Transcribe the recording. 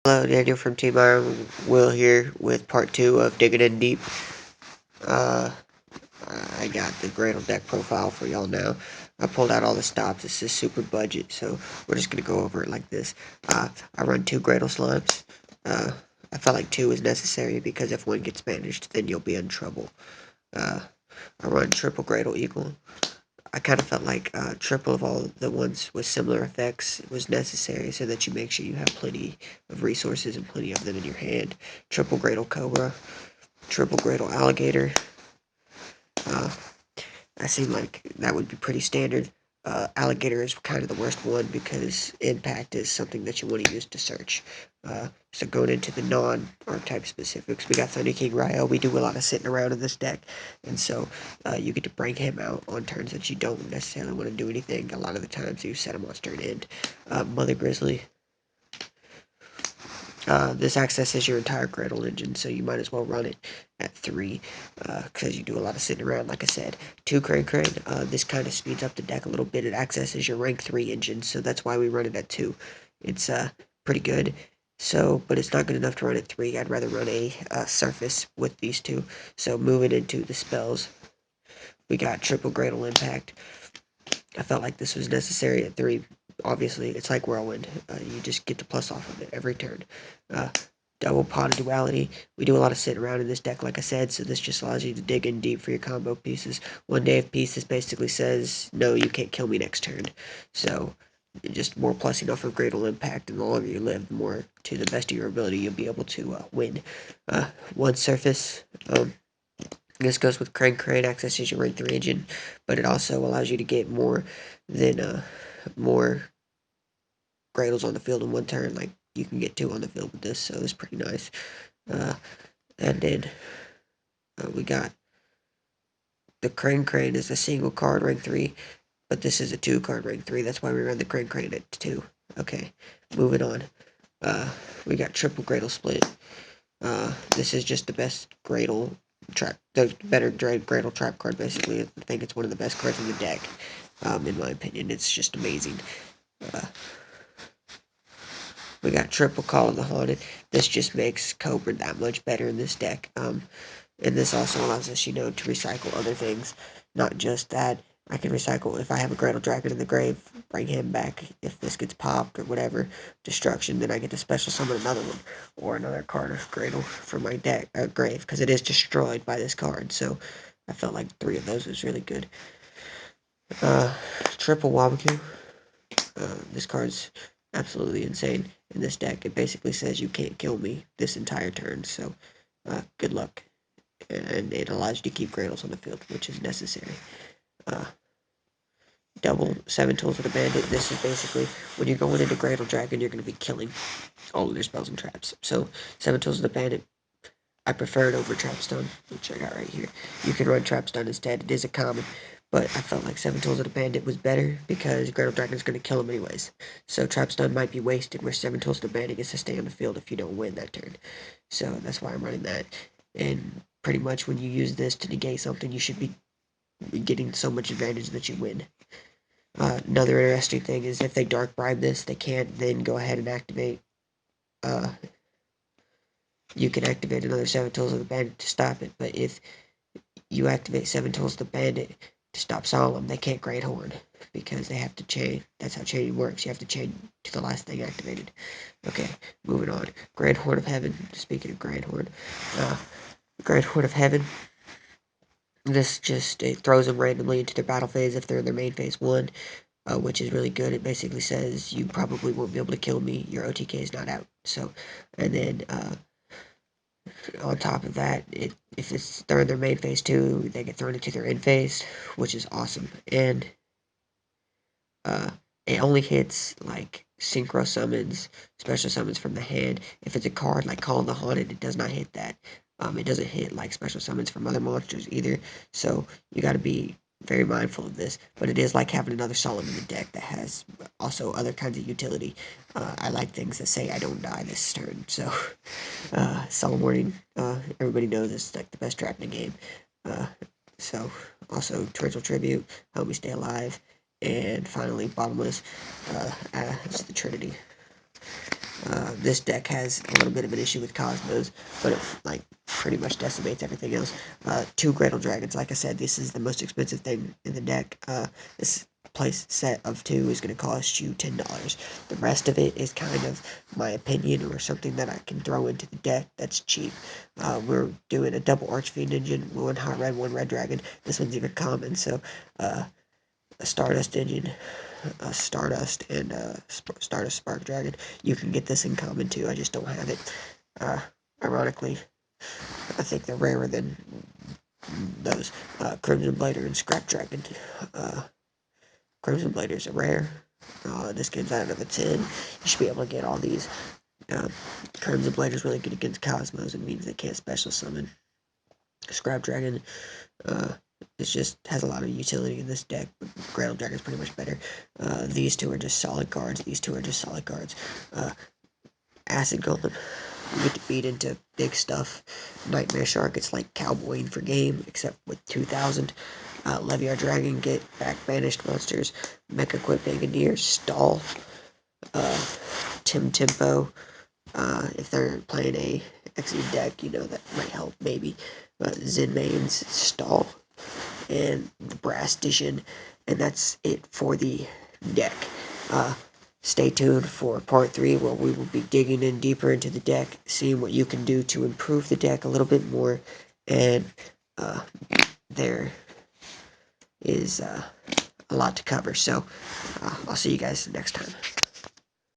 Hello, Daniel from Team Iron Will here with part 2 of Digging in Deep. Uh, I got the Gradle deck profile for y'all now. I pulled out all the stops. This is super budget, so we're just going to go over it like this. I run 2 Gradle slimes. I felt like 2 is necessary because if one gets managed, then you'll be in trouble. I run triple Gradle Eagle. I kind of felt like triple of all the ones with similar effects was necessary so that you make sure you have plenty of resources and plenty of them in your hand. Triple Gradle Cobra, triple Gradle Alligator. Uh, I seem like that would be pretty standard. Alligator is kind of the worst one because impact is something that you want to use to search. So going into the non-archetype specifics, we got Thunder King Ryo. We do a lot of sitting around in this deck, and so you get to bring him out on turns that you don't necessarily want to do anything. A lot of the times you set a monster and end. Mother Grizzly. This accesses your entire Gradle engine, so you might as well run it at 3, because you do a lot of sitting around, like I said. 2 Crane Crane, this kind of speeds up the deck a little bit. It accesses your rank 3 engine, so that's why we run it at 2. It's pretty good, so, but it's not good enough to run at 3. I'd rather run a surface with these 2. So moving into the spells, we got Triple Gradle Impact. I felt like this was necessary at 3. Obviously, it's like Whirlwind. You just get the plus off of it every turn. Double Pot of Duality. We do a lot of sitting around in this deck, like I said, so this just allows you to dig in deep for your combo pieces. One day of peace, this basically says, no, you can't kill me next turn. So, just more plussing off of Gradle Impact, and the longer you live, the more, to the best of your ability, you'll be able to win. One Surface. This goes with Crane Crane, accesses your rank 3 engine, but it also allows you to get more than more Gradles on the field in one turn. Like, you can get 2 on the field with this, so it's pretty nice. And then we got the Crane Crane is a single card rank 3, but this is a 2 card rank 3. That's why we run the Crane Crane at 2. Okay, moving on. We got triple Gradle Split. This is just the best Gradle trap, the better Gradle trap card, basically. I think it's one of the best cards in the deck, in my opinion. It's just amazing. We got triple Call of the Haunted. This just makes Cobra that much better in this deck. And this also allows us, to recycle other things. Not just that. I can recycle, if I have a Gradle Dragon in the grave, bring him back. If this gets popped or whatever, destruction, then I get to special summon another one. Or another card of Gradle from my deck, grave, because it is destroyed by this card. So I felt like 3 of those was really good. Triple Wabaku. This card's absolutely insane in this deck. It basically says you can't kill me this entire turn, so good luck. And it allows you to keep Gradles on the field, which is necessary. Double 7 Tools of the Bandit. This is basically, when you're going into Gradle Dragon, you're going to be killing all of their spells and traps. So, 7 Tools of the Bandit, I prefer it over Trapstone, which I got right here. You can run Trapstone instead. It is a common, but I felt like 7 Tools of the Bandit was better because Gradle Dragon is going to kill him anyways. So Trapstone might be wasted, where 7 Tools of the Bandit gets to stay on the field if you don't win that turn. So that's why I'm running that. And pretty much when you use this to negate something, you should be getting so much advantage that you win. Another interesting thing is if they Dark Bribe this, they can't then go ahead and activate you can activate another 7 Tools of the Bandit to stop it, but if you activate 7 Tools of the Bandit to stop Solemn, they can't Great Horn, because they have to chain. That's how chaining works. You have to chain to the last thing activated. Okay, moving on. Grand Horn of Heaven. Speaking of Grand Horn, Grand Horn of Heaven. This just, it throws them randomly into their battle phase if they're in their main phase 1, which is really good. It basically says you probably won't be able to kill me. Your OTK is not out. So, and then, on top of that, if they're in their main phase 2, they get thrown into their end phase, which is awesome. And it only hits like synchro summons, special summons from the hand. If it's a card like Call of the Haunted, it does not hit that. It doesn't hit like special summons from other monsters either. So you got to be very mindful of this, but it is like having another Solemn in the deck that has also other kinds of utility. I like things that say I don't die this turn, so Solemn Warning, everybody knows it's like the best trap in the game. So also Torrential Tribute, help me stay alive, and finally Bottomless, it's the Trinity. This deck has a little bit of an issue with Cosmos, but it like pretty much decimates everything else. 2 Graydle Dragons, like I said, this is the most expensive thing in the deck. This place set of 2 is going to cost you $10. The rest of it is kind of my opinion or something that I can throw into the deck that's cheap. We're doing a double Archfiend engine, 1 hot red, 1 red dragon. This one's even common, so a Stardust engine, a Stardust, and a Stardust Spark Dragon. You can get this in common too, I just don't have it. Ironically, I think they're rarer than those. Crimson Blader and Scrap Dragon. Crimson Blader's a rare. This game's out of a 10. You should be able to get all these. Crimson Blader's really good against Cosmos. It means they can't special summon. Scrap Dragon, it just has a lot of utility in this deck, but Graydle Dragon is pretty much better. These 2 are just solid cards. These 2 are just solid cards. Acid Golem, you get to beat into big stuff. Nightmare Shark, it's like cowboying for game, except with 2,000. Leviar Dragon, get back banished monsters. Mecha Quip Engineer, stall. Tempo, if they're playing a XE deck, you know, that might help maybe. Zen Mains, stall, and the Brass Edition, and that's it for the deck. Stay tuned for part 3, where we will be digging in deeper into the deck, seeing what you can do to improve the deck a little bit more, and there is a lot to cover, so I'll see you guys next time.